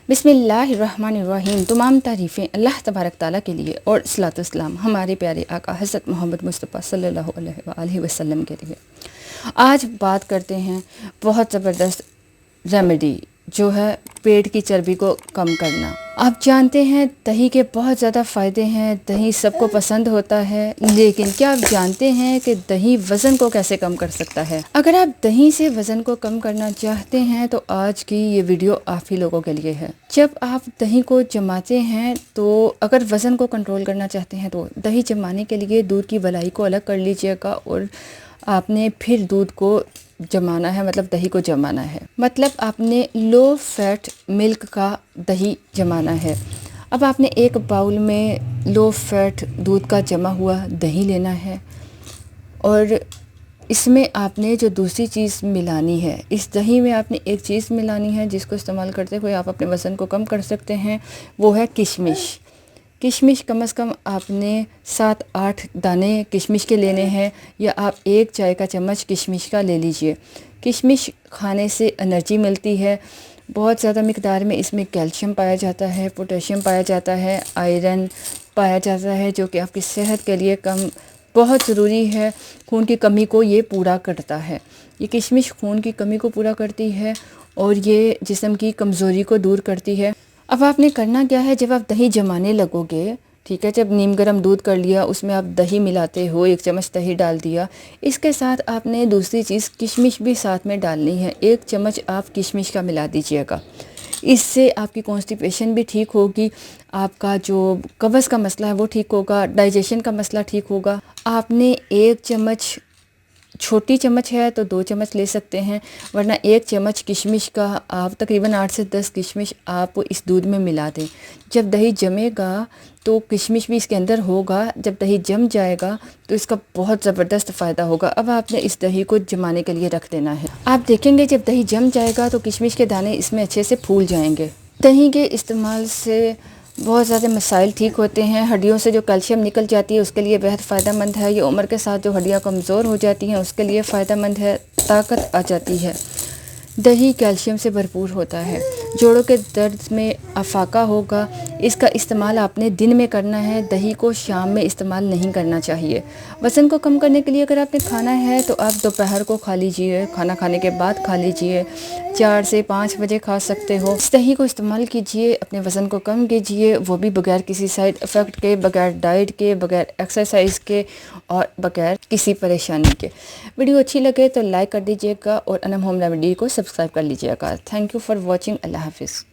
बिस्मिल्लाहिर्रहमानिर्रहीम। तमाम तारीफ़ें अल्लाह तबारक ताला के लिए और सलातो सलाम हमारे प्यारे आका हज़रत मोहम्मद मुस्तफ़ा सल्लल्लाहु अलैहि वसल्लम के लिए। आज बात करते हैं बहुत ज़बरदस्त रेमेडी जो है पेट की चर्बी को कम करना। आप जानते हैं दही के बहुत ज़्यादा फ़ायदे हैं, दही सबको पसंद होता है, लेकिन क्या आप जानते हैं कि दही वज़न को कैसे कम कर सकता है? अगर आप दही से वज़न को कम करना चाहते हैं तो आज की ये वीडियो आप ही लोगों के लिए है। जब आप दही को जमाते हैं तो अगर वज़न को कंट्रोल करना चाहते हैं तो दही जमाने के लिए दूध की वलाई को अलग कर लीजिएगा और आपने फिर दूध को जमाना है, मतलब दही को जमाना है, मतलब आपने लो फैट मिल्क का दही जमाना है। अब आपने एक बाउल में लो फैट दूध का जमा हुआ दही लेना है और इसमें आपने जो दूसरी चीज़ मिलानी है, इस दही में आपने एक चीज़ मिलानी है जिसको इस्तेमाल करते हुए आप अपने वज़न को कम कर सकते हैं, वो है किशमिश। किशमिश कम से कम आपने 7-8 दाने किशमिश के लेने हैं, या आप एक चाय का चम्मच किशमिश का ले लीजिए। किशमिश खाने से एनर्जी मिलती है, बहुत ज़्यादा मिकदार में इसमें कैल्शियम पाया जाता है, पोटेशियम पाया जाता है, आयरन पाया जाता है, जो कि आपकी सेहत के लिए बहुत ज़रूरी है। खून की कमी को ये पूरा करता है। ये किशमिश खून की कमी को पूरा करती है और ये जिस्म की कमज़ोरी को दूर करती है। अब आपने करना क्या है, जब आप दही जमाने लगोगे, ठीक है, जब नीम गर्म दूध कर लिया, उसमें आप दही मिलाते हो, एक चम्मच दही डाल दिया, इसके साथ आपने दूसरी चीज़ किशमिश भी साथ में डालनी है। एक चम्मच आप किशमिश का मिला दीजिएगा। इससे आपकी कॉन्स्टिपेशन भी ठीक होगी, आपका जो कब्ज़ का मसला है वो ठीक होगा, डाइजेशन का मसला ठीक होगा। आपने एक चम्मच, छोटी चम्मच है तो 2 चम्मच ले सकते हैं, वरना एक चम्मच किशमिश का आप तकरीबन 8 से 10 किशमिश आप इस दूध में मिला दें। जब दही जमेगा तो किशमिश भी इसके अंदर होगा, जब दही जम जाएगा तो इसका बहुत ज़बरदस्त फ़ायदा होगा। अब आपने इस दही को जमाने के लिए रख देना है। आप देखेंगे जब दही जम जाएगा तो किशमिश के दाने इसमें अच्छे से फूल जाएंगे। दही के इस्तेमाल से बहुत ज़्यादा मसाइल ठीक होते हैं। हड्डियों से जो कैल्शियम निकल जाती है उसके लिए बेहद फ़ायदेमंद है। ये उम्र के साथ जो हड्डियाँ कमज़ोर हो जाती हैं उसके लिए फ़ायदेमंद है, ताकत आ जाती है। दही कैल्शियम से भरपूर होता है। जोड़ों के दर्द में अफाका होगा, इसका इस्तेमाल आपने दिन में करना है, दही को शाम में इस्तेमाल नहीं करना चाहिए। वज़न को कम करने के लिए अगर आपने खाना है तो आप दोपहर को खा लीजिए, खाना खाने के बाद खा लीजिए, 4 से 5 बजे खा सकते हो। इस दही को इस्तेमाल कीजिए, अपने वज़न को कम कीजिए, वो भी बगैर किसी साइड इफ़ेक्ट के, बगैर डाइट के, बगैर एक्सरसाइज के और बगैर किसी परेशानी के। वीडियो अच्छी लगे तो लाइक कर दीजिएगा और अनम होम रेमेडी को सब्सक्राइब कर लीजिएगा। Thank you for watching. अल्लाह हाफिज़।